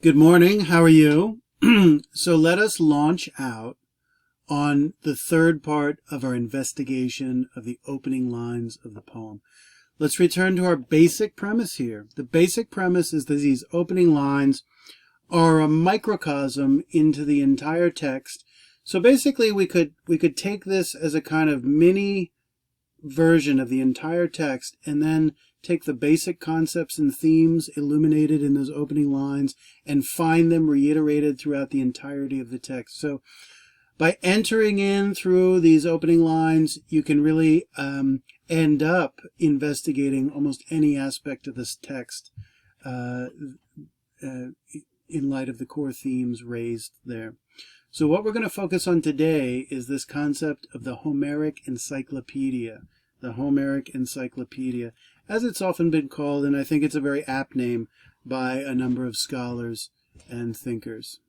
Good morning. How are you? So let us launch out on the third part of our investigation of the opening lines of the poem. Let's return to our basic premise here. The basic premise is that these opening lines are a microcosm into the entire text. So basically we could take this as a kind of mini version of the entire text and then take the basic concepts and themes illuminated in those opening lines and find them reiterated throughout the entirety of the text. So by entering in through these opening lines, you can really end up investigating almost any aspect of this text in light of the core themes raised there. So what we're going to focus on today is this concept of the Homeric Encyclopedia. The Homeric Encyclopedia, as it's often been called, and I think it's a very apt name by a number of scholars and thinkers.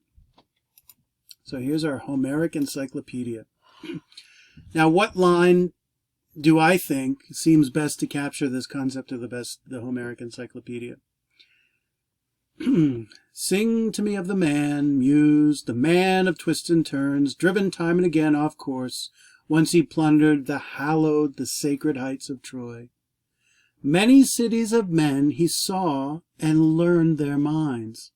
So here's our Homeric Encyclopedia. Now, what line do I think seems best to capture this concept of the Homeric Encyclopedia? Sing to me of the man, muse, the man of twists and turns, driven time and again off course. Once he plundered the hallowed, the sacred heights of Troy. Many cities of men he saw and learned their minds.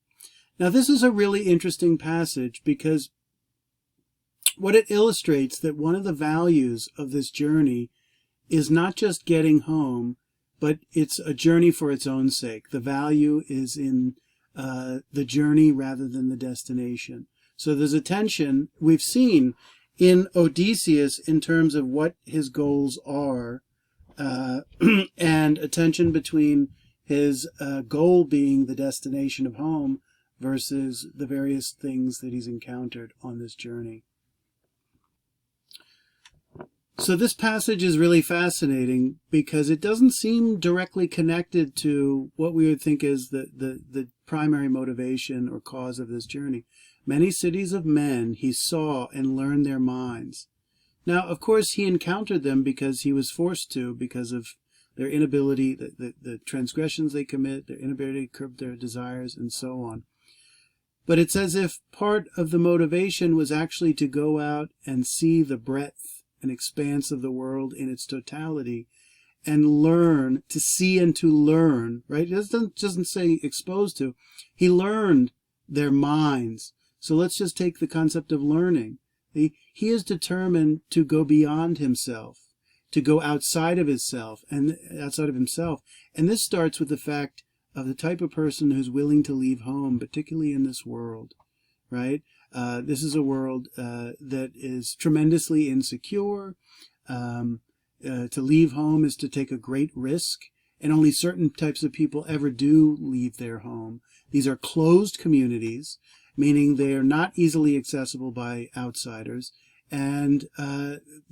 Now this is a really interesting passage because what it illustrates that one of the values of this journey is not just getting home, but it's a journey for its own sake. The value is in the journey rather than the destination. So there's a tension we've seen in Odysseus in terms of what his goals are, and a tension between his goal being the destination of home versus the various things that he's encountered on this journey. So this passage is really fascinating because it doesn't seem directly connected to what we would think is the primary motivation or cause of this journey. Many cities of men he saw and learned their minds. Now, of course, he encountered them because he was forced to, because of their inability, the transgressions they commit, their inability to curb their desires, and so on. But it's as if part of the motivation was actually to go out and see the breadth and expanse of the world in its totality and learn, to see and to learn, right? It doesn't say exposed to. He learned their minds. So let's just take the concept of learning. He is determined to go beyond himself, to go outside of himself, and this starts with the fact of the type of person who's willing to leave home, particularly in this world, right? This is a world that is tremendously insecure. To leave home is to take a great risk, and only certain types of people ever do leave their home. These are closed communities, meaning they are not easily accessible by outsiders, and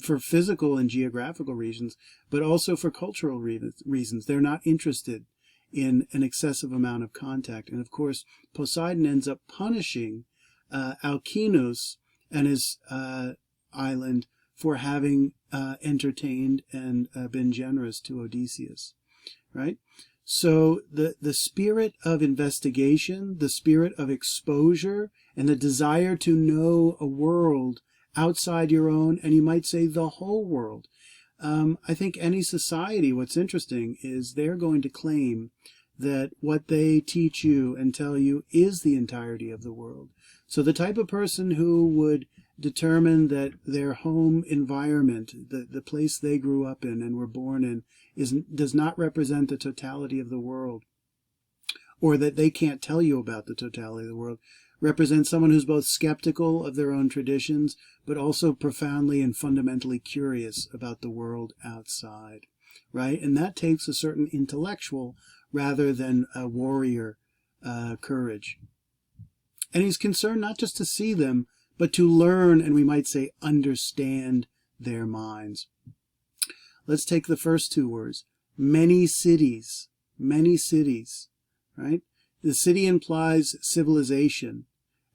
for physical and geographical reasons, but also for cultural reasons. They're not interested in an excessive amount of contact. And of course, Poseidon ends up punishing Alcinous and his island for having entertained and been generous to Odysseus, right? So the spirit of investigation, the spirit of exposure, and the desire to know a world outside your own, and you might say the whole world. I think any society, what's interesting is they're going to claim that what they teach you and tell you is the entirety of the world. So the type of person who would determine that their home environment, the place they grew up in and were born in, does not represent the totality of the world, or that they can't tell you about the totality of the world, represents someone who's both skeptical of their own traditions, but also profoundly and fundamentally curious about the world outside, right? And that takes a certain intellectual rather than a warrior courage. And he's concerned not just to see them, but to learn, and we might say understand their minds. Let's take the first two words. Many cities, right? The city implies civilization.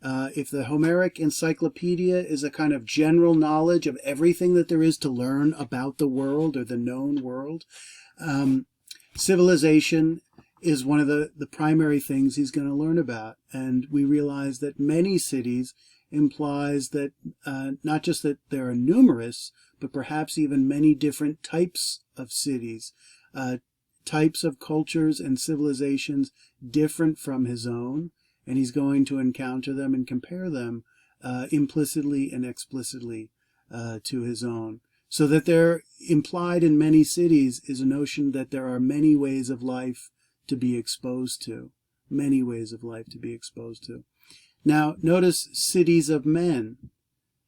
If the Homeric Encyclopedia is a kind of general knowledge of everything that there is to learn about the world or the known world, Civilization is one of the primary things he's going to learn about. And we realize that many cities implies that not just that there are numerous, but perhaps even many different types of cities, types of cultures and civilizations different from his own, and he's going to encounter them and compare them implicitly and explicitly to his own. So that there, implied in many cities, is a notion that there are many ways of life to be exposed to. Many ways of life to be exposed to. Now, notice cities of men.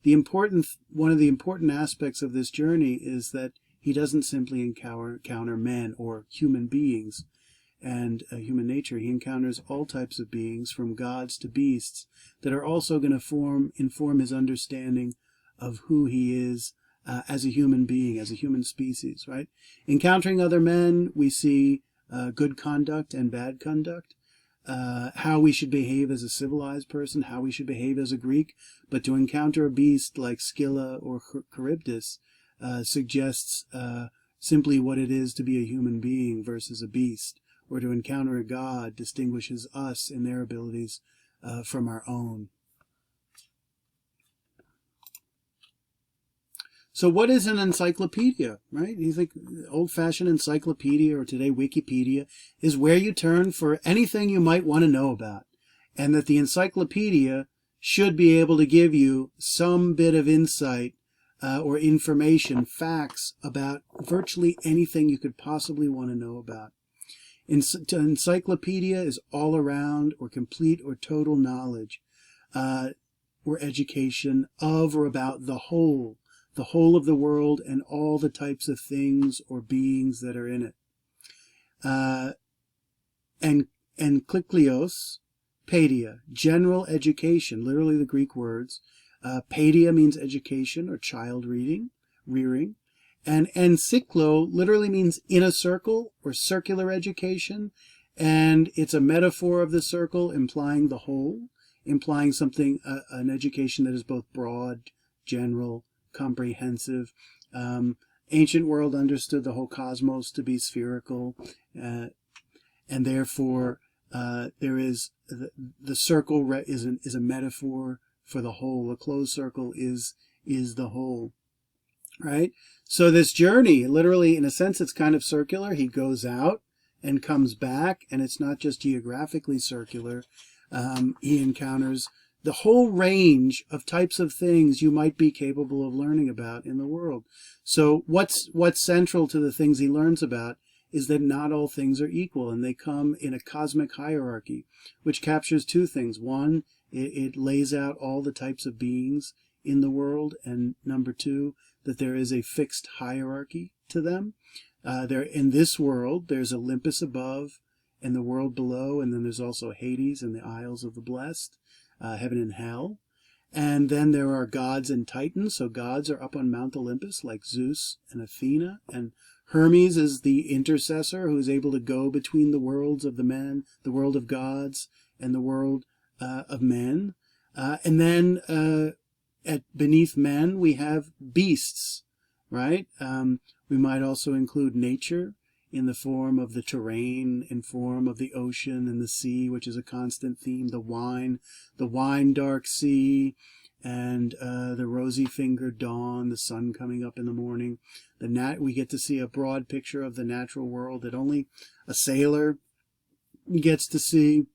One of the important aspects of this journey is that he doesn't simply encounter men or human beings and human nature. He encounters all types of beings, from gods to beasts, that are also going to inform his understanding of who he is as a human being, as a human species, right? Encountering other men, we see good conduct and bad conduct. How we should behave as a civilized person, how we should behave as a Greek, but to encounter a beast like Scylla or Charybdis suggests simply what it is to be a human being versus a beast, or to encounter a god distinguishes us in their abilities from our own. So what is an encyclopedia, right? You think old-fashioned encyclopedia, or today Wikipedia, is where you turn for anything you might want to know about. And that the encyclopedia should be able to give you some bit of insight or information, facts about virtually anything you could possibly want to know about. Encyclopedia is all around or complete or total knowledge or education of or about the whole of the world and all the types of things or beings that are in it. And Encyclios, paidia, general education, literally the Greek words. Paidia means education or child rearing. And encyclo literally means in a circle or circular education. And it's a metaphor of the circle, implying the whole, implying something, an education that is both broad, general, comprehensive. Ancient world understood the whole cosmos to be spherical, and therefore there is the circle is a metaphor for the whole. A closed circle is the whole, right? So this journey, literally, in a sense, it's kind of circular. He goes out and comes back, and it's not just geographically circular. He encounters the whole range of types of things you might be capable of learning about in the world. So what's central to the things he learns about is that not all things are equal, and they come in a cosmic hierarchy, which captures two things. One, it lays out all the types of beings in the world, and number two, that there is a fixed hierarchy to them. In this world, there's Olympus above and the world below, and then there's also Hades and the Isles of the Blessed. Heaven and hell. And then there are gods and titans. So gods are up on Mount Olympus, like Zeus and Athena, and Hermes is the intercessor who is able to go between the worlds of the men, the world of gods and the world of men. And then beneath men we have beasts, right? We might also include nature, in the form of the terrain, in form of the ocean and the sea, which is a constant theme, the wine dark sea, and the rosy-fingered dawn, the sun coming up in the morning. We get to see a broad picture of the natural world that only a sailor gets to see.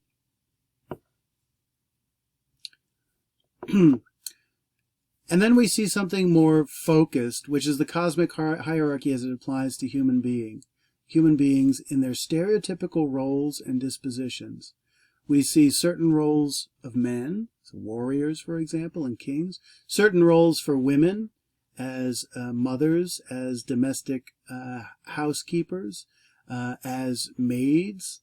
And then we see something more focused, which is the cosmic hierarchy as it applies to human beings in their stereotypical roles and dispositions. We see certain roles of men, so warriors, for example, and kings, certain roles for women as mothers, as domestic housekeepers, as maids.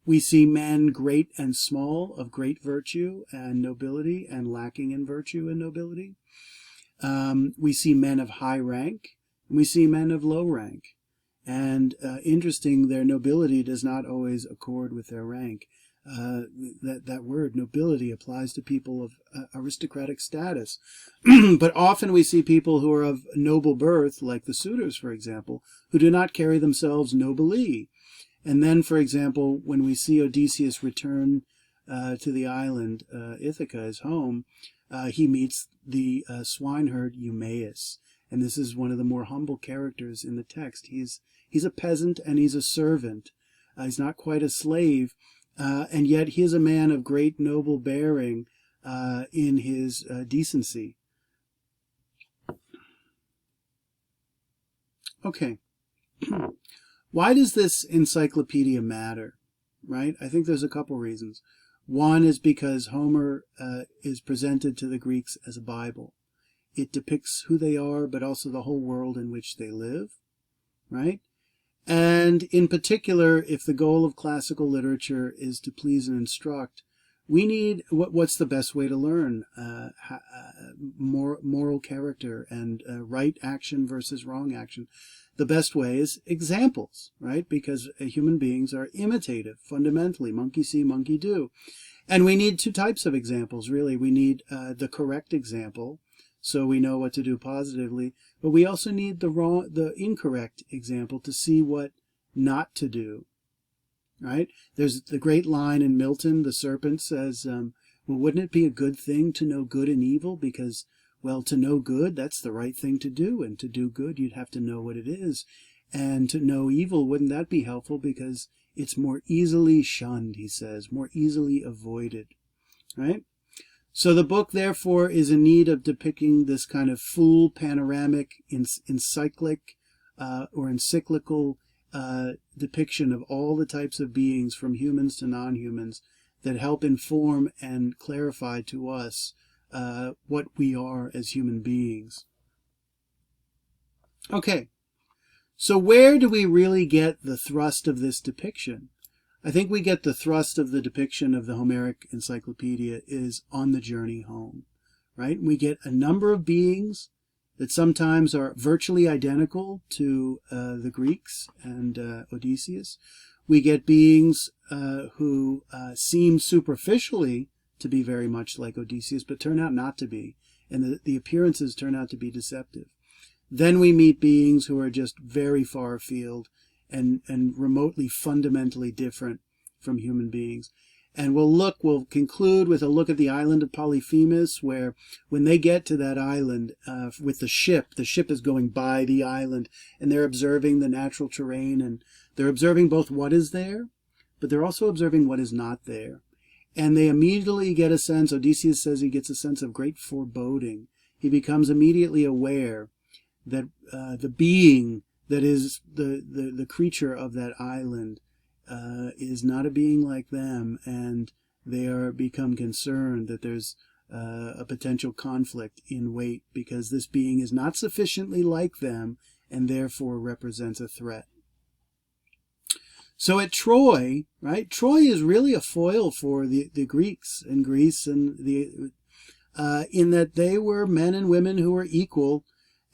We see men great and small, of great virtue and nobility, and lacking in virtue and nobility. We see men of high rank, and we see men of low rank. And interesting, their nobility does not always accord with their rank. that word nobility applies to people of aristocratic status. But often we see people who are of noble birth, like the suitors, for example, who do not carry themselves nobly. And then, for example, when we see Odysseus return to the island, Ithaca, his home, he meets the swineherd Eumaeus. And this is one of the more humble characters in the text. He's a peasant and he's a servant. He's not quite a slave, and yet he is a man of great noble bearing in his decency. Okay. Why does this encyclopedia matter? Right? I think there's a couple reasons. One is because Homer is presented to the Greeks as a Bible. It depicts who they are, but also the whole world in which they live. Right? And in particular, if the goal of classical literature is to please and instruct, we need, what's the best way to learn moral character and right action versus wrong action? The best way is examples, right? Because human beings are imitative, fundamentally. Monkey see, monkey do. And we need two types of examples, really. We need the correct example, so we know what to do positively. But we also need the incorrect example to see what not to do, right? There's the great line in Milton, the serpent says, well, wouldn't it be a good thing to know good and evil? Because, well, to know good, that's the right thing to do. And to do good, you'd have to know what it is. And to know evil, wouldn't that be helpful? Because it's more easily shunned, he says, more easily avoided, right? So the book, therefore, is in need of depicting this kind of full panoramic, encyclical depiction of all the types of beings, from humans to non-humans, that help inform and clarify to us what we are as human beings. Okay, so where do we really get the thrust of this depiction? I think we get the thrust of the depiction of the Homeric Encyclopedia is on the journey home, right? We get a number of beings that sometimes are virtually identical to the Greeks and Odysseus. We get beings who seem superficially to be very much like Odysseus, but turn out not to be, and the appearances turn out to be deceptive. Then we meet beings who are just very far afield and remotely fundamentally different from human beings. And we'll conclude with a look at the island of Polyphemus, where when they get to that island with the ship is going by the island, and they're observing the natural terrain, and they're observing both what is there, but they're also observing what is not there. And they immediately get a sense, Odysseus says he gets a sense of great foreboding. He becomes immediately aware that the being that is the creature of that island is not a being like them, and they become concerned that there's a potential conflict in wait, because this being is not sufficiently like them and therefore represents a threat. So at Troy, right? Troy is really a foil for the Greeks in Greece, and in that they were men and women who were equal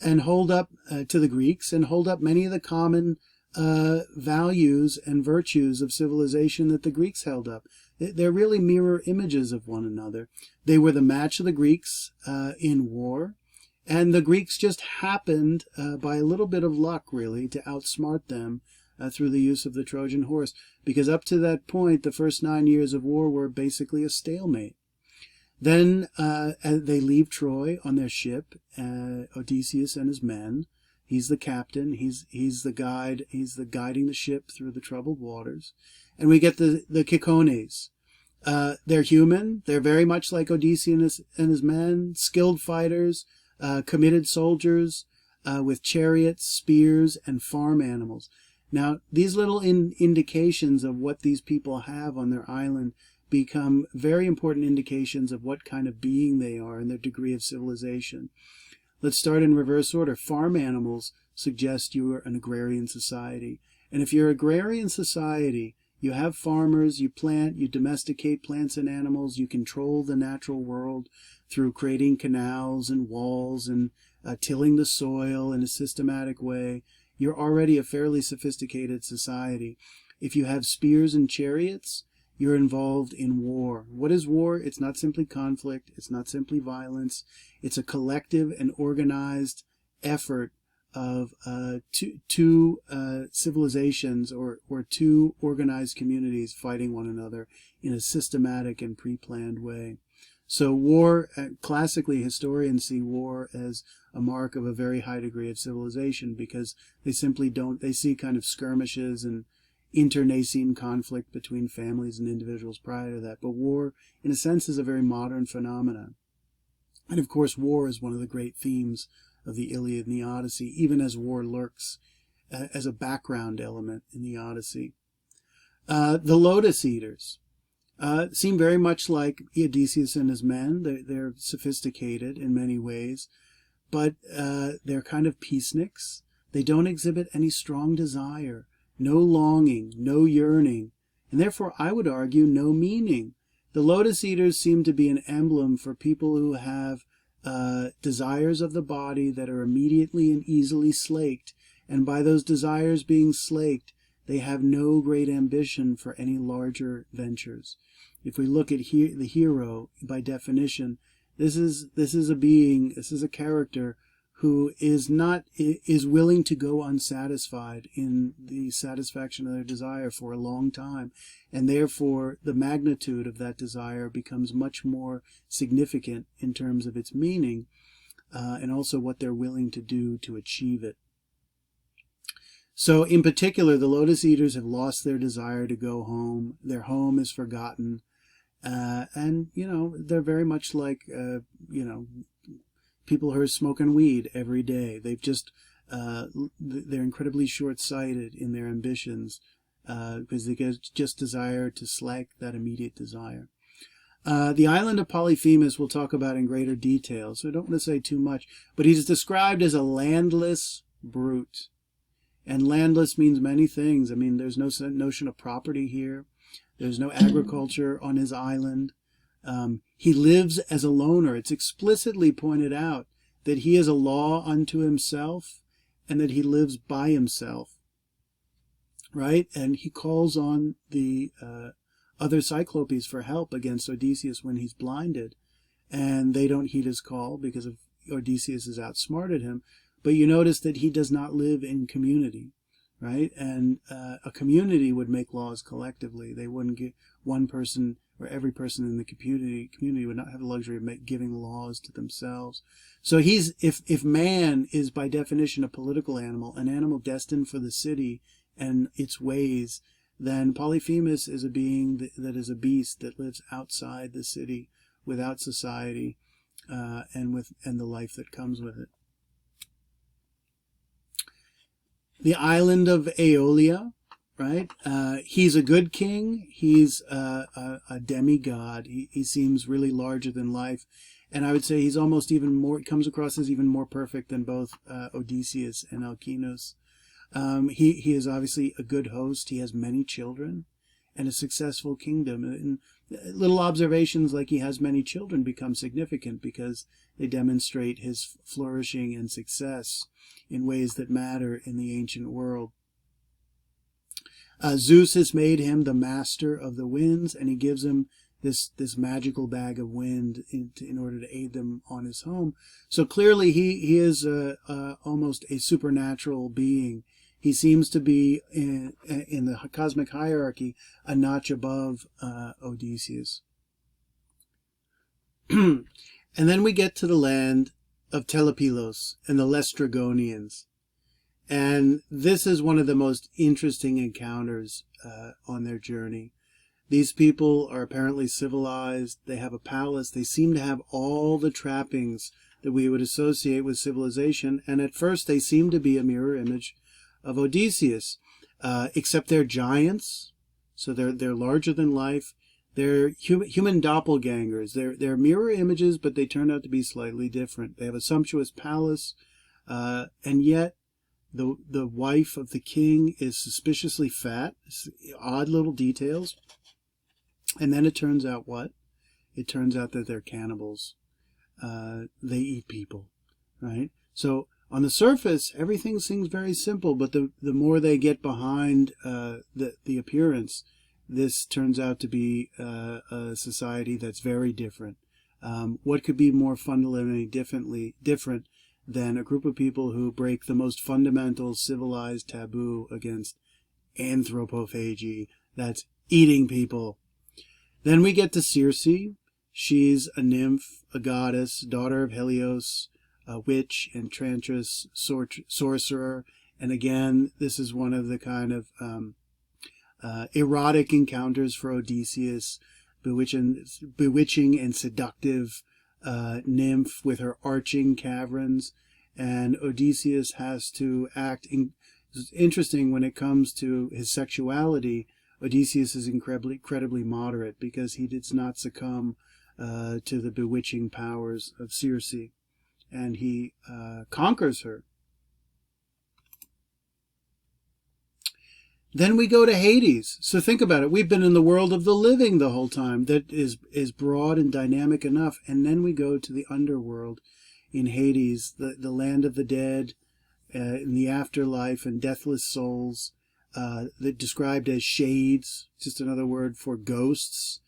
and hold up to the Greeks, and hold up many of the common values and virtues of civilization that the Greeks held up. They're really mirror images of one another. They were the match of the Greeks in war, and the Greeks just happened, by a little bit of luck really, to outsmart them through the use of the Trojan horse, because up to that point, the first 9 years of war were basically a stalemate. Then they leave Troy on their ship, Odysseus and his men. He's the captain, he's the guide, he's the guiding the ship through the troubled waters. And we get the Cicones. They're human, they're very much like Odysseus and his men, skilled fighters, committed soldiers, with chariots, spears, and farm animals. Now, these little indications of what these people have on their island become very important indications of what kind of being they are and their degree of civilization. Let's start in reverse order. Farm animals suggest you are an agrarian society. And if you're an agrarian society, you have farmers, you plant, you domesticate plants and animals, you control the natural world through creating canals and walls and tilling the soil in a systematic way. You're already a fairly sophisticated society. If you have spears and chariots, you're involved in war. What is war? It's not simply conflict. It's not simply violence. It's a collective and organized effort of two civilizations or two organized communities fighting one another in a systematic and pre-planned way. So war, classically, historians see war as a mark of a very high degree of civilization, because they simply don't, they see kind of skirmishes and internecine conflict between families and individuals prior to that. But war, in a sense, is a very modern phenomenon. And of course, war is one of the great themes of the Iliad and the Odyssey, even as war lurks as a background element in the Odyssey. The Lotus Eaters seem very much like Odysseus and his men. They're sophisticated in many ways, but they're kind of peaceniks. They don't exhibit any strong desire, no longing, no yearning, and therefore I would argue no meaning. The Lotus Eaters seem to be an emblem for people who have desires of the body that are immediately and easily slaked, and by those desires being slaked, they have no great ambition for any larger ventures. If we look at the hero, by definition, this is a being, this is a character who is willing to go unsatisfied in the satisfaction of their desire for a long time, and therefore the magnitude of that desire becomes much more significant in terms of its meaning, and also what they're willing to do to achieve it. So in particular, the Lotus Eaters have lost their desire to go home. Their home is forgotten, and they're very much like people who are smoking weed every day. They've just, they're incredibly short-sighted in their ambitions, because they just desire to slake that immediate desire. The island of Polyphemus we'll talk about in greater detail, so I don't want to say too much, but he's described as a landless brute. And landless means many things. I mean, there's no notion of property here. There's no agriculture on his island. He lives as a loner. It's explicitly pointed out that he is a law unto himself and that he lives by himself, right? And he calls on the other Cyclopes for help against Odysseus when he's blinded, and they don't heed his call because of Odysseus has outsmarted him. But you notice that he does not live in community, right? And a community would make laws collectively. They wouldn't get one person, or every person in the community would not have the luxury of giving laws to themselves. So if man is by definition a political animal, an animal destined for the city and its ways, then Polyphemus is a being that is a beast that lives outside the city, without society, and the life that comes with it. The island of Aeolia, right? He's a good king. He's a demigod. He seems really larger than life. And I would say he's almost even more, comes across as even more perfect than both Odysseus and Alcinous. He is obviously a good host. He has many children and a successful kingdom. And little observations like he has many children become significant because they demonstrate his flourishing and success in ways that matter in the ancient world. Zeus has made him the master of the winds, and he gives him this magical bag of wind in order to aid them on his home. So clearly he is almost a supernatural being. He seems to be, in the cosmic hierarchy, a notch above Odysseus. And then we get to the land of Telepilos and the Lestrygonians. And this is one of the most interesting encounters on their journey. These people are apparently civilized. They have a palace. They seem to have all the trappings that we would associate with civilization. And at first they seem to be a mirror image of Odysseus, except they're giants. So they're larger than life. They're human doppelgangers. They're mirror images, but they turn out to be slightly different. They have a sumptuous palace, and yet the wife of the king is suspiciously fat. Odd little details. And then it turns out what? It turns out that they're cannibals. They eat people, right? So on the surface, everything seems very simple, but the more they get behind the appearance, this turns out to be a society that's very different. What could be more fundamentally different than a group of people who break the most fundamental civilized taboo against anthropophagy, that's eating people. Then we get to Circe. She's a nymph, a goddess, daughter of Helios, a witch, enchantress, sorcerer. And again, this is one of the kind of erotic encounters for Odysseus, bewitching and seductive nymph with her arching caverns. And Odysseus has to act. It's interesting when it comes to his sexuality. Odysseus is incredibly moderate because he does not succumb to the bewitching powers of Circe, and he conquers her. Then we go to Hades. So think about it. We've been in the world of the living the whole time. That is broad and dynamic enough. And then we go to the underworld in Hades, the land of the dead, in the afterlife, and deathless souls, that described as shades, just another word for ghosts,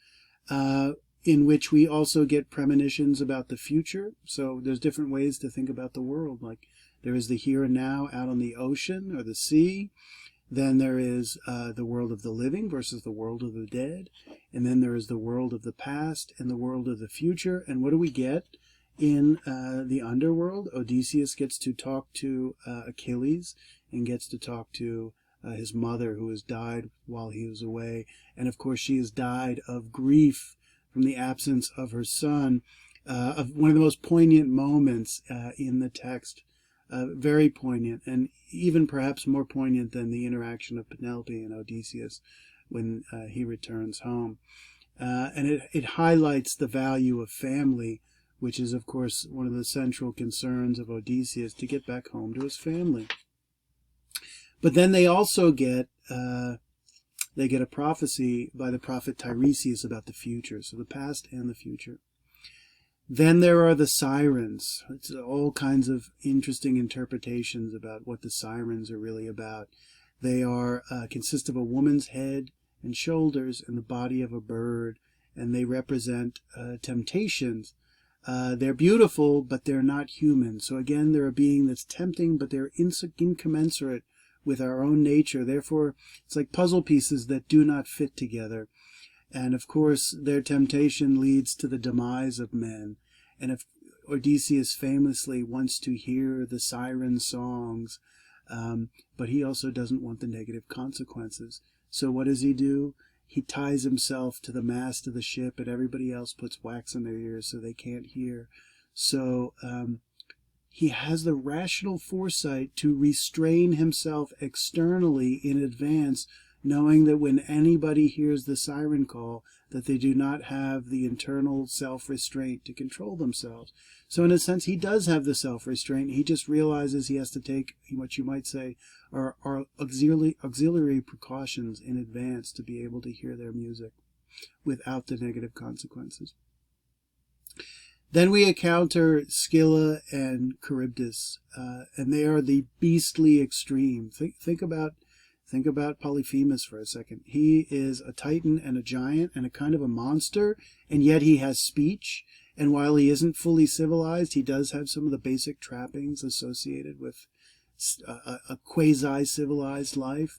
in which we also get premonitions about the future. So there's different ways to think about the world. Like there is the here and now out on the ocean or the sea. Then there is the world of the living versus the world of the dead. And then there is the world of the past and the world of the future. And what do we get in the underworld? Odysseus gets to talk to Achilles and gets to talk to his mother, who has died while he was away. And of course she has died of grief from the absence of her son. Of one of the most poignant moments in the text. Very poignant, and even perhaps more poignant than the interaction of Penelope and Odysseus when he returns home. And it highlights the value of family, which is, of course, one of the central concerns of Odysseus, to get back home to his family. But then they also get a prophecy by the prophet Tiresias about the future, so the past and the future. Then there are the Sirens. It's all kinds of interesting interpretations about what the Sirens are really about. They are consist of a woman's head and shoulders and the body of a bird, and they represent temptations. They're beautiful, but they're not human. So again, they're a being that's tempting, but they're incommensurate with our own nature. Therefore, it's like puzzle pieces that do not fit together. And of course, their temptation leads to the demise of men. And if Odysseus famously wants to hear the siren songs, but he also doesn't want the negative consequences. So what does he do? He ties himself to the mast of the ship, and everybody else puts wax in their ears so they can't hear. So he has the rational foresight to restrain himself externally in advance, knowing that when anybody hears the siren call, that they do not have the internal self-restraint to control themselves. So in a sense, he does have the self-restraint. He just realizes he has to take what you might say are auxiliary precautions in advance to be able to hear their music without the negative consequences. Then we encounter Scylla and Charybdis, and they are the beastly extreme. Think about Polyphemus for a second. He is a titan and a giant and a kind of a monster, and yet he has speech. And while he isn't fully civilized, he does have some of the basic trappings associated with a quasi-civilized life.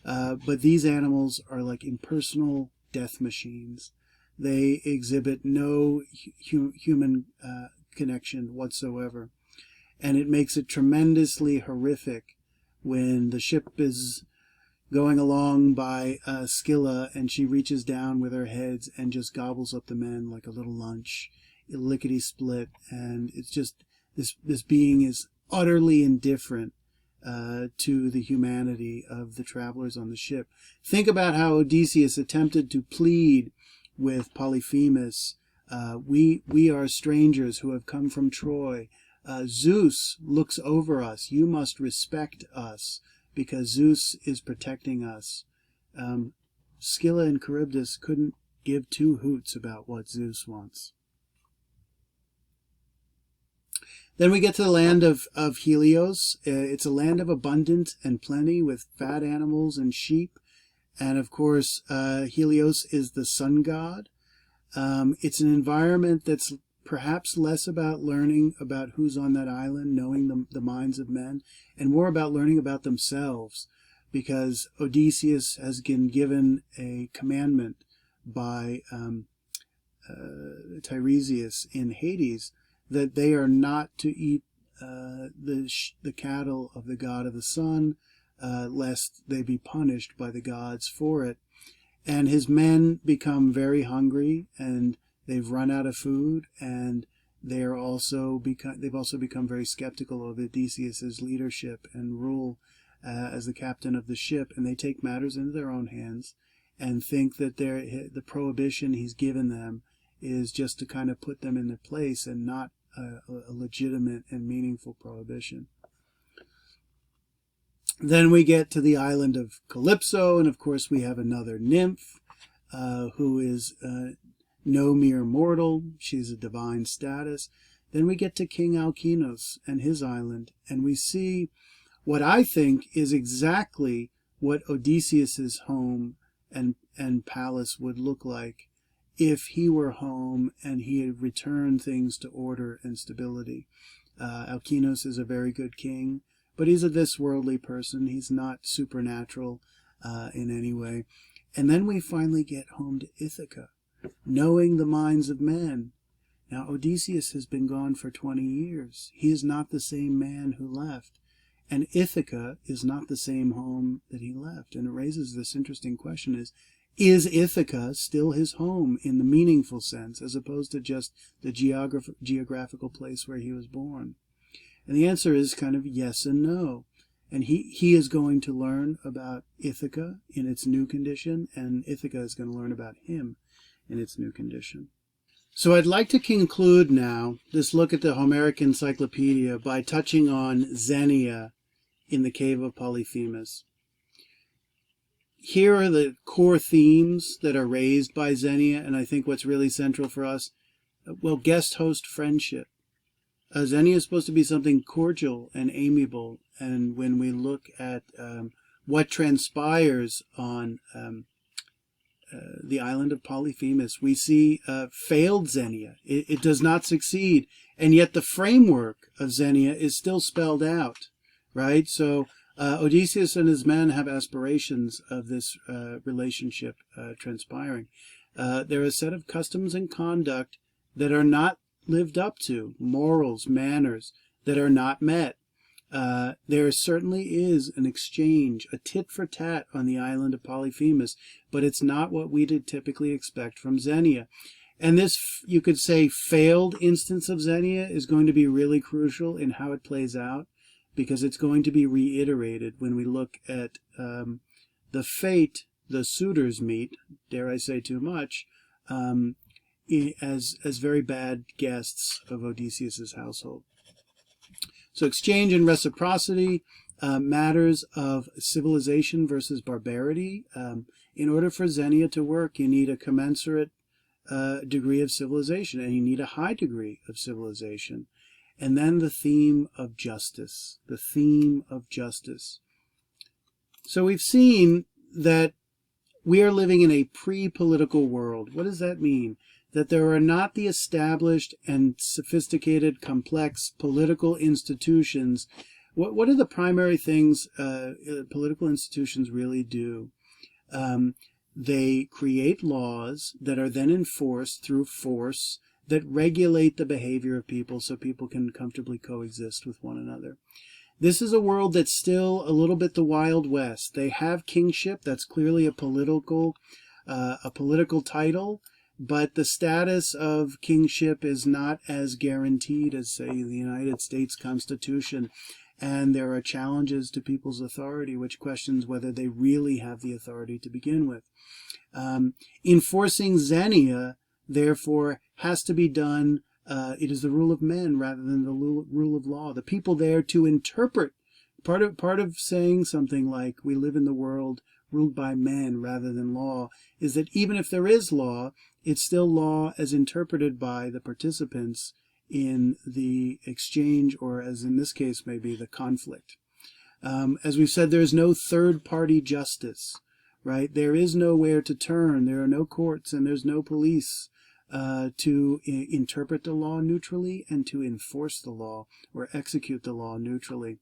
But these animals are like impersonal death machines. They exhibit no human connection whatsoever. And it makes it tremendously horrific when the ship is going along by Scylla, and she reaches down with her heads and just gobbles up the men like a little lunch, lickety-split. And it's just, this being is utterly indifferent to the humanity of the travelers on the ship. Think about how Odysseus attempted to plead with Polyphemus. We are strangers who have come from Troy. Zeus looks over us. You must respect us, because Zeus is protecting us. Scylla and Charybdis couldn't give two hoots about what Zeus wants. Then we get to the land of Helios. It's a land of abundance and plenty, with fat animals and sheep. And of course, Helios is the sun god. It's an environment that's perhaps less about learning about who's on that island, knowing the minds of men, and more about learning about themselves, because Odysseus has been given a commandment by Tiresias in Hades that they are not to eat the cattle of the god of the sun, lest they be punished by the gods for it. And his men become very hungry, and they've run out of food, and they've also become very skeptical of Odysseus's leadership and rule as the captain of the ship, and they take matters into their own hands and think that the prohibition he's given them is just to kind of put them in their place and not a legitimate and meaningful prohibition. Then we get to the island of Calypso, and of course we have another nymph who is no mere mortal. She's a divine status. Then we get to King Alkinoos and his island, and we see what I think is exactly what Odysseus's home and palace would look like if he were home and he had returned things to order and stability. Alkinoos is a very good king, but he's a this-worldly person. He's not supernatural in any way. And then we finally get home to Ithaca, knowing the minds of men. Now, Odysseus has been gone for 20 years. He is not the same man who left. And Ithaca is not the same home that he left. And it raises this interesting question is Ithaca still his home in the meaningful sense, as opposed to just the geographical place where he was born? And the answer is kind of yes and no. And he is going to learn about Ithaca in its new condition, and Ithaca is going to learn about him in its new condition. So I'd like to conclude now this look at the Homeric Encyclopedia by touching on Zhenia in the cave of Polyphemus. Here are the core themes that are raised by Zhenia, and I think what's really central for us, well, guest-host friendship. Zhenia is supposed to be something cordial and amiable, and when we look at what transpires on the island of Polyphemus, we see failed Zhenia. It does not succeed, and yet the framework of Zhenia is still spelled out, right? So Odysseus and his men have aspirations of this relationship transpiring. There are a set of customs and conduct that are not lived up to, morals, manners that are not met. There certainly is an exchange, a tit for tat on the island of Polyphemus, but it's not what we would typically expect from Zhenia. And this, you could say, failed instance of Zhenia is going to be really crucial in how it plays out, because it's going to be reiterated when we look at the fate the suitors meet, dare I say too much, as very bad guests of Odysseus's household. So exchange and reciprocity, matters of civilization versus barbarity. In order for Zhenia to work, you need a commensurate degree of civilization, and you need a high degree of civilization. And then the theme of justice, the theme of justice. So we've seen that we are living in a pre-political world. What does that mean? That there are not the established and sophisticated, complex political institutions. What are the primary things political institutions really do? They create laws that are then enforced through force that regulate the behavior of people so people can comfortably coexist with one another. This is a world that's still a little bit the Wild West. They have kingship. That's clearly a political title. But the status of kingship is not as guaranteed as, say, the United States Constitution. And there are challenges to people's authority, which questions whether they really have the authority to begin with. Enforcing Zhenia, therefore, has to be done, it is the rule of men rather than the rule of law. The people there to interpret, part of saying something like, we live in the world ruled by men rather than law, is that even if there is law, it's still law as interpreted by the participants in the exchange, or as in this case maybe the conflict. As we've said, there's no third-party justice, right? There is nowhere to turn. There are no courts and there's no police to interpret the law neutrally and to enforce the law or execute the law neutrally.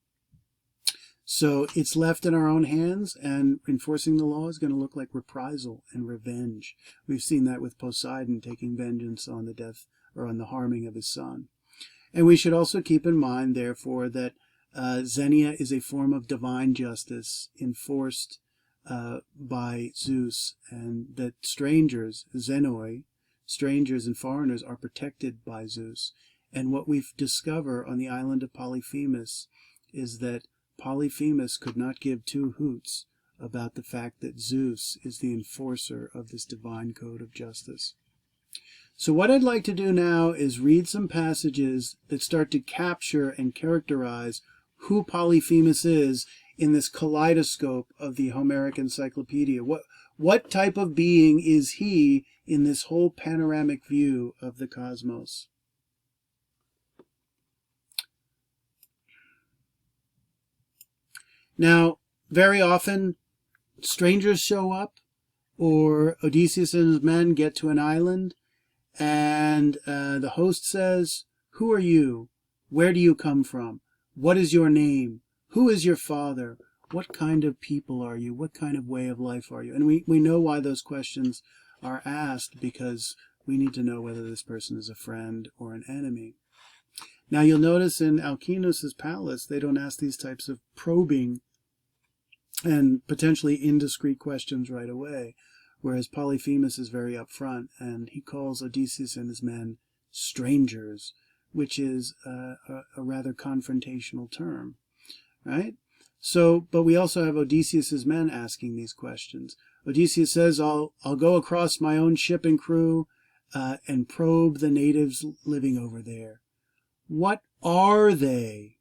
So it's left in our own hands, and enforcing the law is going to look like reprisal and revenge. We've seen that with Poseidon taking vengeance on the death or on the harming of his son. And we should also keep in mind, therefore, that Zhenia is a form of divine justice enforced by Zeus, and that strangers, xenoi, strangers and foreigners, are protected by Zeus. And what we discover on the island of Polyphemus is that Polyphemus could not give two hoots about the fact that Zeus is the enforcer of this divine code of justice. So what I'd like to do now is read some passages that start to capture and characterize who Polyphemus is in this kaleidoscope of the Homeric Encyclopedia. What type of being is he in this whole panoramic view of the cosmos? Now, very often, strangers show up, or Odysseus and his men get to an island, and the host says, "Who are you? Where do you come from? What is your name? Who is your father? What kind of people are you? What kind of way of life are you?" And we know why those questions are asked, because we need to know whether this person is a friend or an enemy. Now you'll notice in Alkinoos's palace, they don't ask these types of probing and potentially indiscreet questions right away, whereas Polyphemus is very upfront, and he calls Odysseus and his men strangers, which is a rather confrontational term, right? So, but we also have Odysseus's men asking these questions. Odysseus says, I'll go across my own ship and crew and probe the natives living over there. What are they?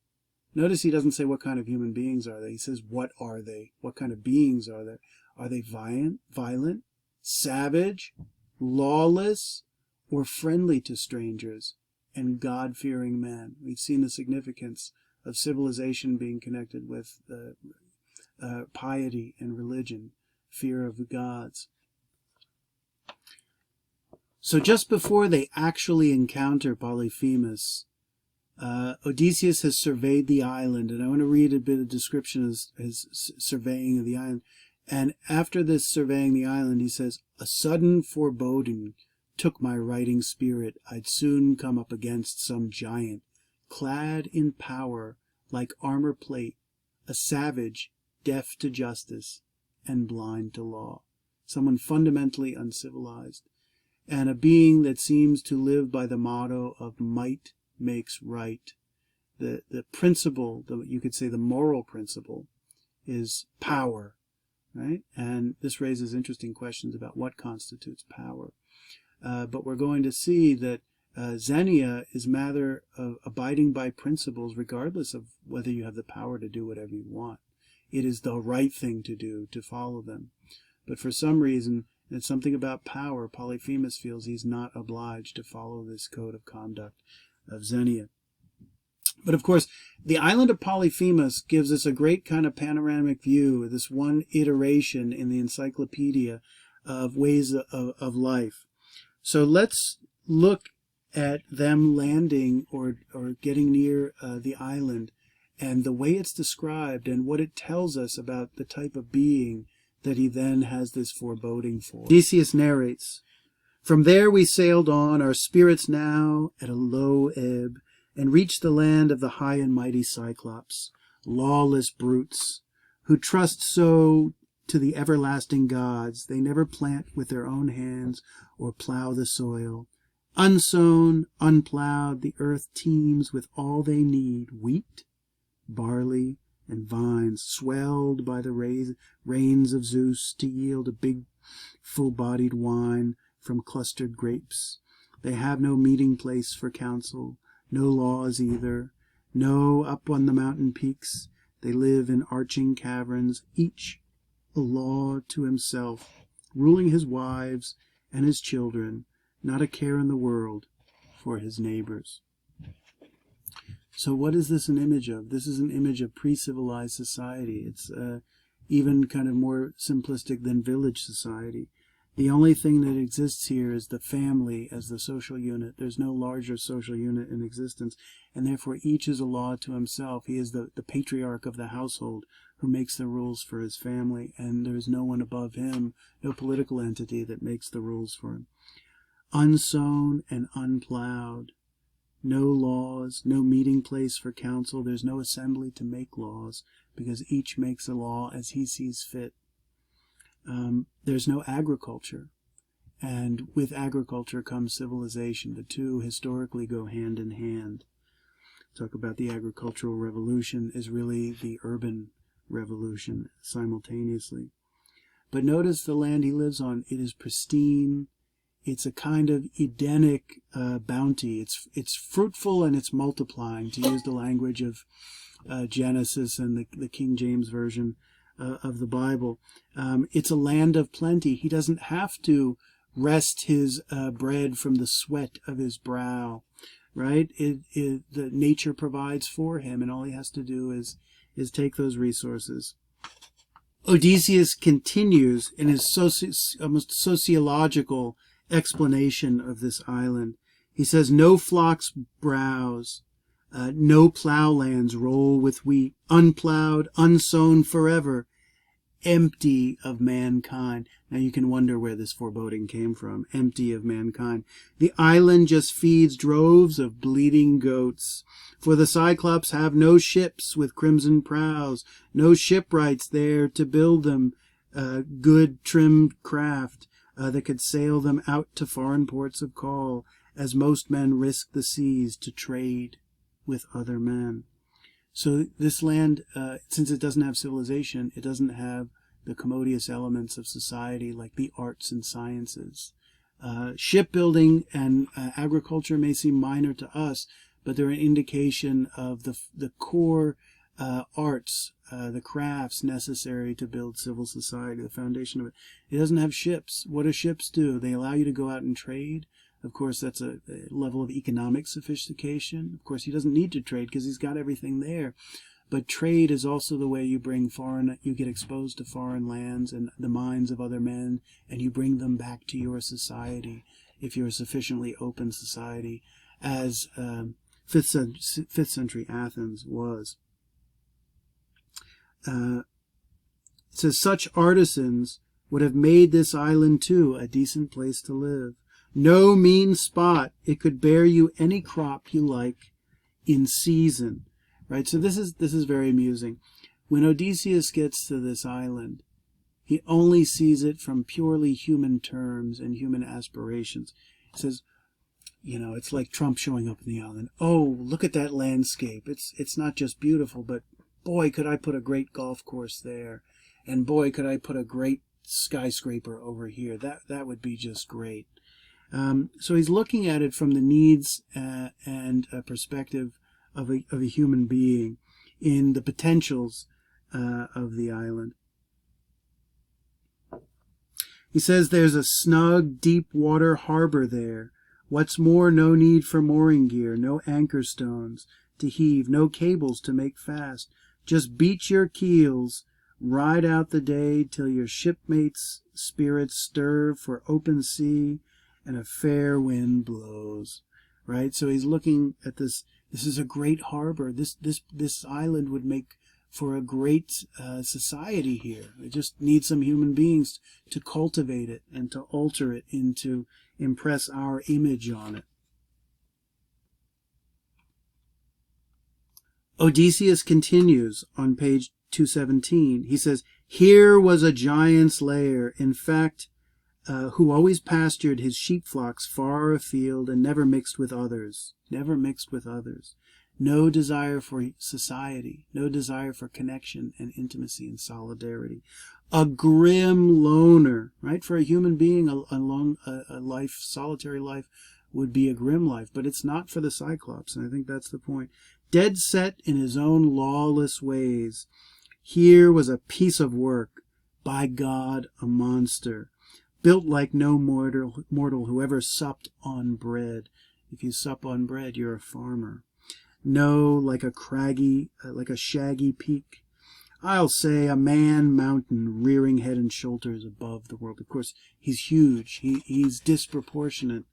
Notice he doesn't say what kind of human beings are they. He says, what are they? What kind of beings are they? Are they violent, savage, lawless, or friendly to strangers and God-fearing men? We've seen the significance of civilization being connected with piety and religion, fear of the gods. So just before they actually encounter Polyphemus, Odysseus has surveyed the island, and I want to read a bit of description of his surveying of the island. And after this surveying the island, he says, "A sudden foreboding took my writing spirit. I'd soon come up against some giant, clad in power like armor plate, a savage, deaf to justice, and blind to law." Someone fundamentally uncivilized, and a being that seems to live by the motto of might makes right. The principle, you could say the moral principle, is power, right? And this raises interesting questions about what constitutes power. But we're going to see that Zhenia is matter of abiding by principles regardless of whether you have the power to do whatever you want. It is the right thing to do, to follow them. But for some reason, it's something about power, Polyphemus feels he's not obliged to follow this code of conduct of Zhenia. But of course, the island of Polyphemus gives us a great kind of panoramic view, this one iteration in the Encyclopedia of ways of life. So let's look at them landing or getting near the island, and the way it's described and what it tells us about the type of being that he then has this foreboding for. Odysseus narrates, "From there we sailed on, our spirits now at a low ebb, and reached the land of the high and mighty Cyclops, lawless brutes, who trust so to the everlasting gods, they never plant with their own hands or plough the soil. Unsown, unploughed, the earth teems with all they need, wheat, barley, and vines, swelled by the rains of Zeus to yield a big, full-bodied wine from clustered grapes. They have no meeting place for council, no laws either. No, up on the mountain peaks, they live in arching caverns, each a law to himself, ruling his wives and his children, not a care in the world for his neighbors." So what is this an image of? This is an image of pre-civilized society. even kind of more simplistic than village society. The only thing that exists here is the family as the social unit. There's no larger social unit in existence, and therefore each is a law to himself. He is the patriarch of the household who makes the rules for his family, and there is no one above him, no political entity that makes the rules for him. Unsown and unplowed. No laws, no meeting place for council. There's no assembly to make laws, because each makes a law as he sees fit. There's no agriculture, and with agriculture comes civilization. The two historically go hand in hand. Talk about the agricultural revolution is really the urban revolution simultaneously. But notice the land he lives on. It is pristine. It's a kind of Edenic bounty. It's fruitful and it's multiplying, to use the language of Genesis and the King James Version of the Bible. It's a land of plenty. He doesn't have to wrest his bread from the sweat of his brow, right? The nature provides for him, and all he has to do is take those resources. Odysseus continues in his almost sociological explanation of this island. He says, no flocks browse, no plowlands roll with wheat, unplowed, unsown forever, empty of mankind. Now you can wonder where this foreboding came from. Empty of mankind. The island just feeds droves of bleating goats. For the Cyclops have no ships with crimson prows, no shipwrights there to build them good trimmed craft that could sail them out to foreign ports of call, as most men risk the seas to trade with other men. So this land, since it doesn't have civilization, it doesn't have the commodious elements of society like the arts and sciences. Shipbuilding and agriculture may seem minor to us, but they're an indication of the core arts, the crafts necessary to build civil society, the foundation of it. It doesn't have ships. What do ships do? They allow you to go out and trade. Of course, that's a level of economic sophistication. Of course, he doesn't need to trade because he's got everything there. But trade is also the way you get exposed to foreign lands and the minds of other men, and you bring them back to your society, if you're a sufficiently open society, as 5th century Athens was. It says, such artisans would have made this island too a decent place to live. No mean spot. It could bear you any crop you like in season. Right? So this is very amusing. When Odysseus gets to this island, he only sees it from purely human terms and human aspirations. He says, it's like Trump showing up in the island. Oh, look at that landscape. It's not just beautiful, but boy, could I put a great golf course there. And boy, could I put a great skyscraper over here. That would be just great. So he's looking at it from the needs and perspective of a human being in the potentials of the island. He says there's a snug, deep water harbor there. What's more, no need for mooring gear, no anchor stones to heave, no cables to make fast. Just beat your keels, ride out the day till your shipmates' spirits stir for open sea and a fair wind blows. Right? So he's looking at this. This is a great harbor. This island would make for a great society here. It just needs some human beings to cultivate it and to alter it and to impress our image on it. Odysseus continues on page 217. He says, here was a giant's lair, in fact, who always pastured his sheep flocks far afield and never mixed with others. Never mixed with others. No desire for society, no desire for connection and intimacy and solidarity. A grim loner, right? For a human being, a life, solitary life, would be a grim life, but it's not for the Cyclops, and I think that's the point. Dead set in his own lawless ways. Here was a piece of work, by God, a monster, built like no mortal who ever supped on bread. If you sup on bread, you're a farmer. No, like a shaggy peak, I'll say, a man mountain rearing head and shoulders above the world. Of course, he's huge. He's disproportionate.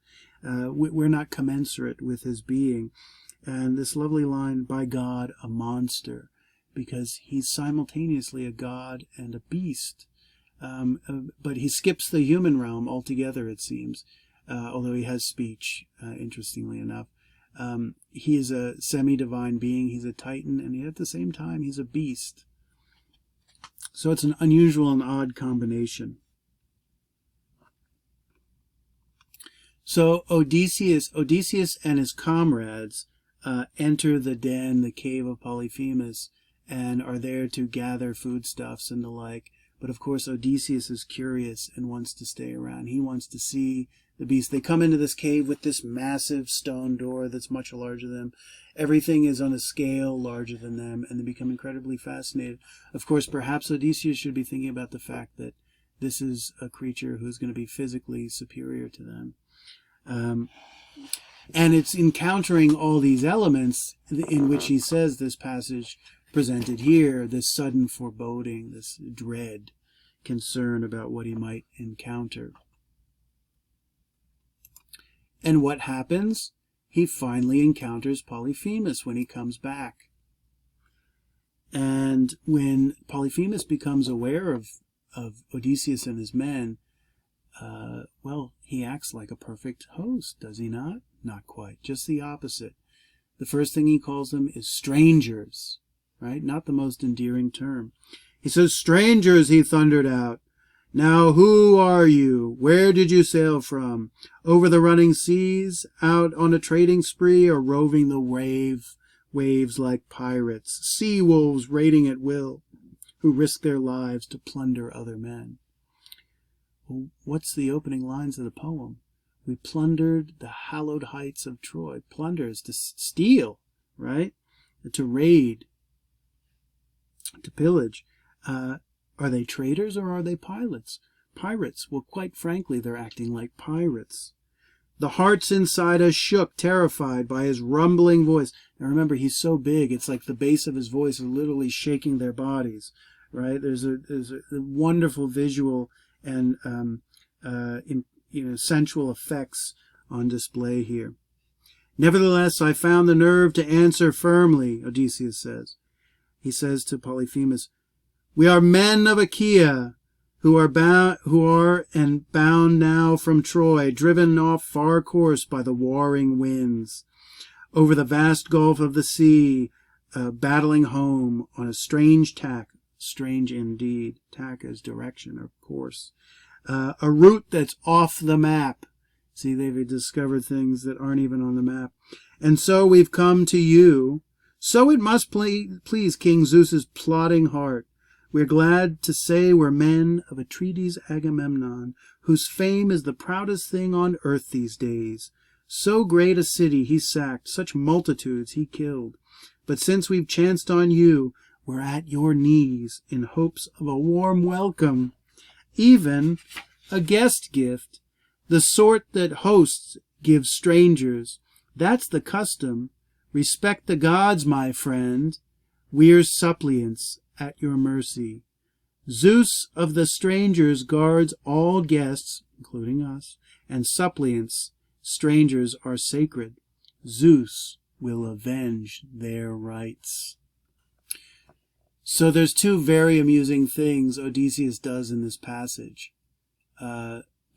We're not commensurate with his being. And this lovely line, by God, a monster, because he's simultaneously a god and a beast. But he skips the human realm altogether, it seems, although he has speech, interestingly enough. He is a semi-divine being, he's a titan, and yet at the same time he's a beast. So it's an unusual and odd combination. So Odysseus and his comrades enter the den, the cave of Polyphemus, and are there to gather foodstuffs and the like. But of course Odysseus is curious and wants to stay around. He wants to see the beast. They come into this cave with this massive stone door that's much larger than them. Everything is on a scale larger than them, and they become incredibly fascinated. Of course, perhaps Odysseus should be thinking about the fact that this is a creature who's going to be physically superior to them. And it's encountering all these elements in which he says this passage presented here, this sudden foreboding, this dread, concern about what he might encounter. And what happens? He finally encounters Polyphemus when he comes back. And when Polyphemus becomes aware of Odysseus and his men, well, he acts like a perfect host, does he not? Not quite, just the opposite. The first thing he calls them is strangers, right? Not the most endearing term. He says, strangers, he thundered out. Now who are you? Where did you sail from? Over the running seas? Out on a trading spree, or roving the waves like pirates? Sea wolves raiding at will, who risk their lives to plunder other men. Well, what's the opening lines of the poem? We plundered the hallowed heights of Troy. Plunder is to steal, right? To raid, to pillage. Are they traders or are they pirates? Well, quite frankly, they're acting like pirates. The hearts inside us shook, terrified by his rumbling voice. Now remember, he's so big, it's like the base of his voice is literally shaking their bodies, right? There's a wonderful visual and sensual effects on display here. Nevertheless, I found the nerve to answer firmly, Odysseus says. He says to Polyphemus, we are men of Achaea, who are bound now from Troy, driven off far course by the warring winds, over the vast gulf of the sea, battling home on a strange tack, strange indeed, tack as direction or course, a route that's off the map. See, they've discovered things that aren't even on the map. And so we've come to you. So it must please King Zeus's plodding heart. We're glad to say we're men of Atrides Agamemnon, whose fame is the proudest thing on earth these days. So great a city he sacked, such multitudes he killed. But since we've chanced on you, we're at your knees in hopes of a warm welcome, even a guest gift, the sort that hosts give strangers. That's the custom. Respect the gods, my friend. We're suppliants at your mercy. Zeus of the strangers guards all guests, including us, and suppliants. Strangers are sacred. Zeus will avenge their rights. So there's two very amusing things Odysseus does in this passage.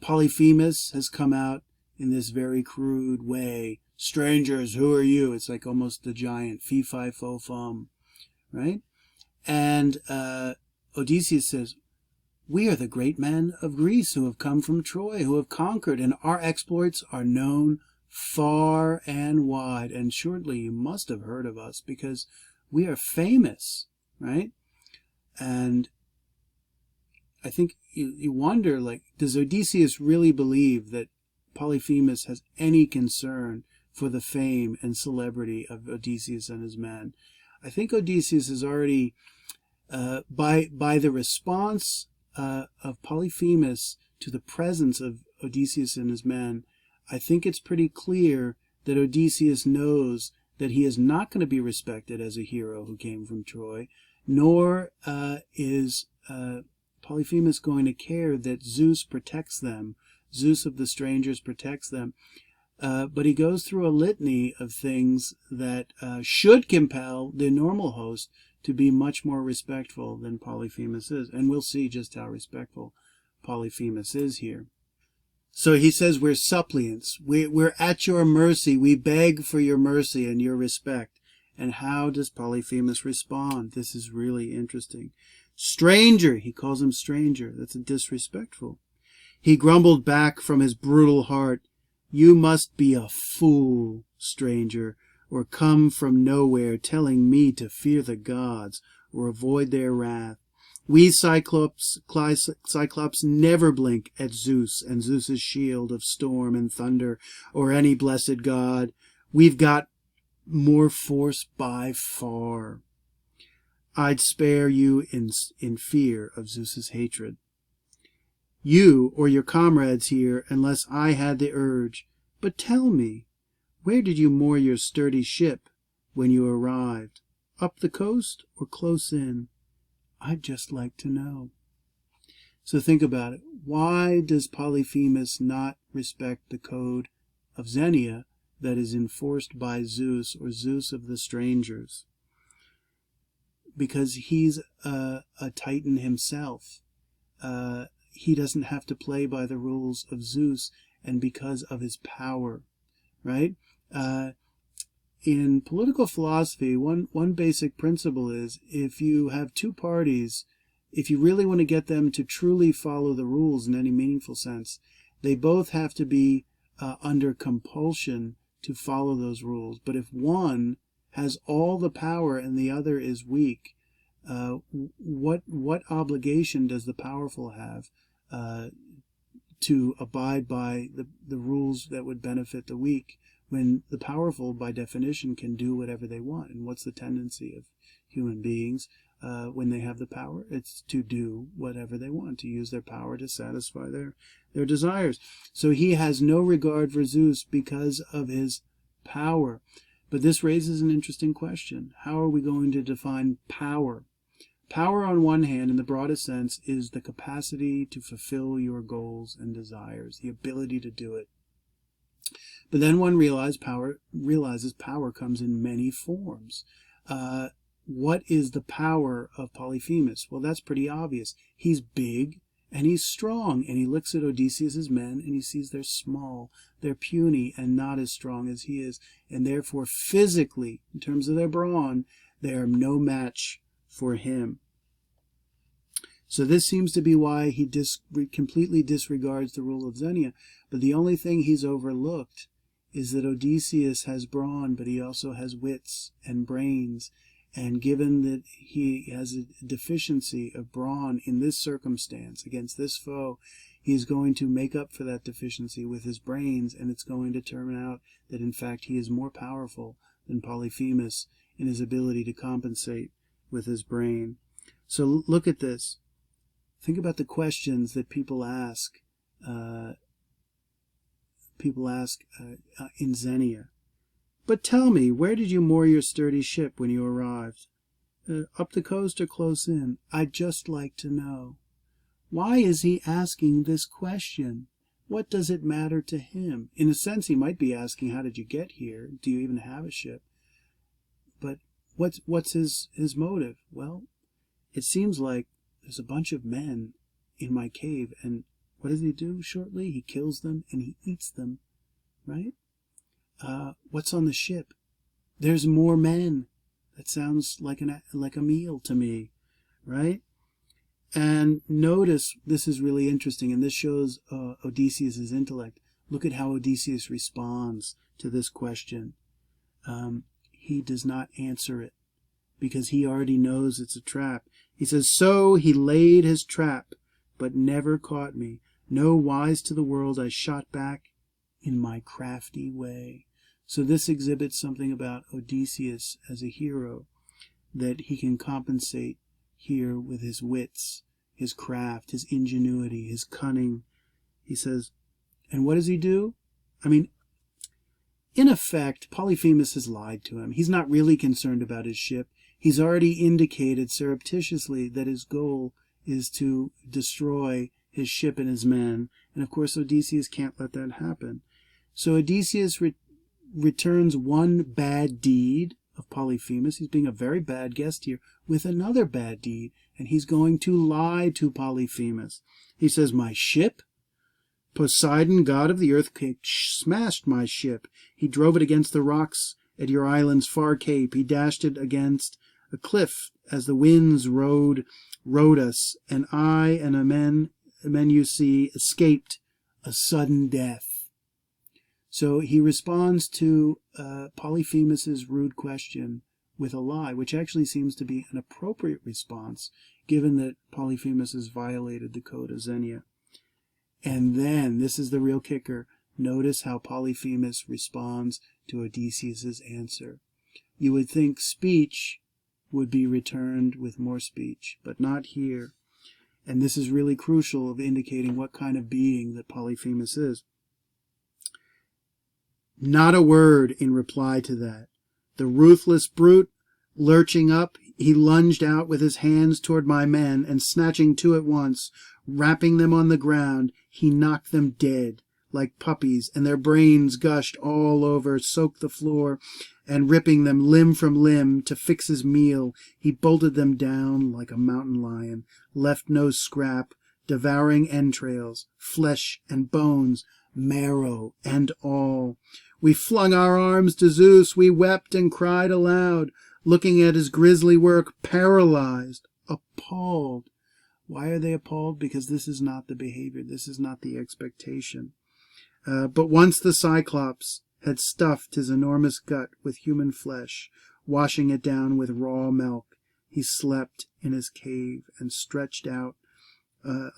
Polyphemus has come out in this very crude way. Strangers, who are you? It's like almost the giant fee-fi-fo-fum, right? And Odysseus says, we are the great men of Greece who have come from Troy, who have conquered, and our exploits are known far and wide. And shortly you must have heard of us because we are famous, right? And I think you wonder, like, does Odysseus really believe that Polyphemus has any concern for the fame and celebrity of Odysseus and his men? I think Odysseus is already, by the response of Polyphemus to the presence of Odysseus and his men, I think it's pretty clear that Odysseus knows that he is not going to be respected as a hero who came from Troy, nor is Polyphemus going to care that Zeus protects them. Zeus of the strangers protects them. But he goes through a litany of things that should compel the normal host to be much more respectful than Polyphemus is. And we'll see just how respectful Polyphemus is here. So he says, we're suppliants. We're at your mercy. We beg for your mercy and your respect. And how does Polyphemus respond? This is really interesting. Stranger, he calls him stranger. That's disrespectful. He grumbled back from his brutal heart, you must be a fool, stranger, or come from nowhere telling me to fear the gods or avoid their wrath. We Cyclops never blink at Zeus and Zeus's shield of storm and thunder or any blessed god. We've got more force by far. I'd spare you in fear of Zeus's hatred. You or your comrades here, unless I had the urge. But tell me, where did you moor your sturdy ship when you arrived? Up the coast or close in? I'd just like to know. So think about it. Why does Polyphemus not respect the code of Zhenia that is enforced by Zeus or Zeus of the strangers? Because he's a Titan himself. He doesn't have to play by the rules of Zeus, and because of his power, right? In political philosophy, one basic principle is if you have two parties, if you really want to get them to truly follow the rules in any meaningful sense, they both have to be under compulsion to follow those rules. But if one has all the power and the other is weak, what obligation does the powerful have to abide by the rules that would benefit the weak, when the powerful, by definition, can do whatever they want? And what's the tendency of human beings when they have the power? It's to do whatever they want, to use their power to satisfy their desires. So he has no regard for Zeus because of his power. But this raises an interesting question. How are we going to define power? Power, on one hand, in the broadest sense, is the capacity to fulfill your goals and desires, the ability to do it. But then one realizes power comes in many forms. What is the power of Polyphemus? Well, that's pretty obvious. He's big and he's strong, and he looks at Odysseus's men and he sees they're small, they're puny and not as strong as he is, and therefore physically, in terms of their brawn, they are no match for him. So this seems to be why he completely disregards the rule of Zhenia. But the only thing he's overlooked is that Odysseus has brawn, but he also has wits and brains. And given that he has a deficiency of brawn in this circumstance against this foe, he's going to make up for that deficiency with his brains, and it's going to turn out that in fact he is more powerful than Polyphemus in his ability to compensate with his brain. So look at this. Think about the questions that people ask in Zhenia. But tell me, where did you moor your sturdy ship when you arrived? Up the coast or close in? I'd just like to know. Why is he asking this question? What does it matter to him? In a sense, he might be asking, how did you get here? Do you even have a ship? But what's his motive? Well, it seems like there's a bunch of men in my cave, and what does he do shortly? He kills them and he eats them, right? What's on the ship? There's more men. That sounds like a meal to me, right? And notice, this is really interesting, and this shows Odysseus' intellect. Look at how Odysseus responds to this question. He does not answer it, because he already knows it's a trap. He says, so he laid his trap, but never caught me. No wise to the world, I shot back in my crafty way. So this exhibits something about Odysseus as a hero, that he can compensate here with his wits, his craft, his ingenuity, his cunning. He says, and what does he do? I mean, in effect, Polyphemus has lied to him. He's not really concerned about his ship. He's already indicated surreptitiously that his goal is to destroy his ship and his men. And of course, Odysseus can't let that happen. So Odysseus returns one bad deed of Polyphemus. He's being a very bad guest here with another bad deed. And he's going to lie to Polyphemus. He says, my ship? Poseidon, god of the earthquake, smashed my ship. He drove it against the rocks at your island's far cape. He dashed it against a cliff as the winds rode us, and I and the men you see escaped a sudden death. So he responds to Polyphemus's rude question with a lie, which actually seems to be an appropriate response, given that Polyphemus has violated the code of Zhenia. And then, this is the real kicker, notice how Polyphemus responds to Odysseus's answer. You would think speech would be returned with more speech, but not here. And this is really crucial of indicating what kind of being that Polyphemus is. Not a word in reply to that. The ruthless brute, lurching up, he lunged out with his hands toward my men, and snatching two at once, rapping them on the ground, he knocked them dead, like puppies, and their brains gushed all over, soaked the floor, and ripping them limb from limb to fix his meal, he bolted them down like a mountain lion, left no scrap, devouring entrails, flesh and bones, marrow and all. We flung our arms to Zeus, we wept and cried aloud, looking at his grisly work, paralyzed, appalled. Why are they appalled? Because this is not the behavior. This is not the expectation. But once the Cyclops had stuffed his enormous gut with human flesh, washing it down with raw milk, he slept in his cave and stretched out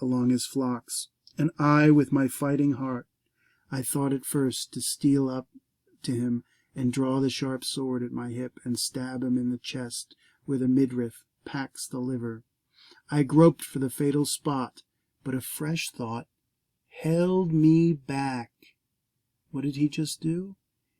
along his flocks. And I, with my fighting heart, I thought at first to steal up to him and draw the sharp sword at my hip and stab him in the chest where the midriff packs the liver. I groped for the fatal spot, but a fresh thought held me back. What did he just do?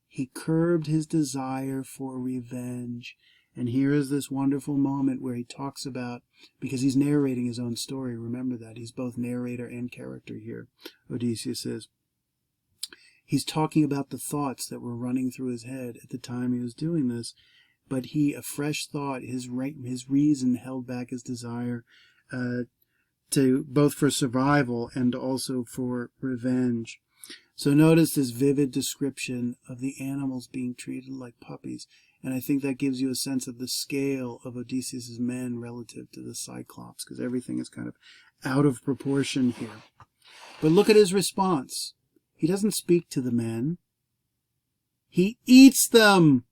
He curbed his desire for revenge. And here is this wonderful moment where he talks about, because he's narrating his own story, remember that, he's both narrator and character here, Odysseus is. He's talking about the thoughts that were running through his head at the time he was doing this, but a fresh thought, his reason held back his desire to both for survival and also for revenge. So notice this vivid description of the animals being treated like puppies, and I think that gives you a sense of the scale of Odysseus' men relative to the Cyclops, because everything is kind of out of proportion here. But look at his response. He doesn't speak to the men. He eats them.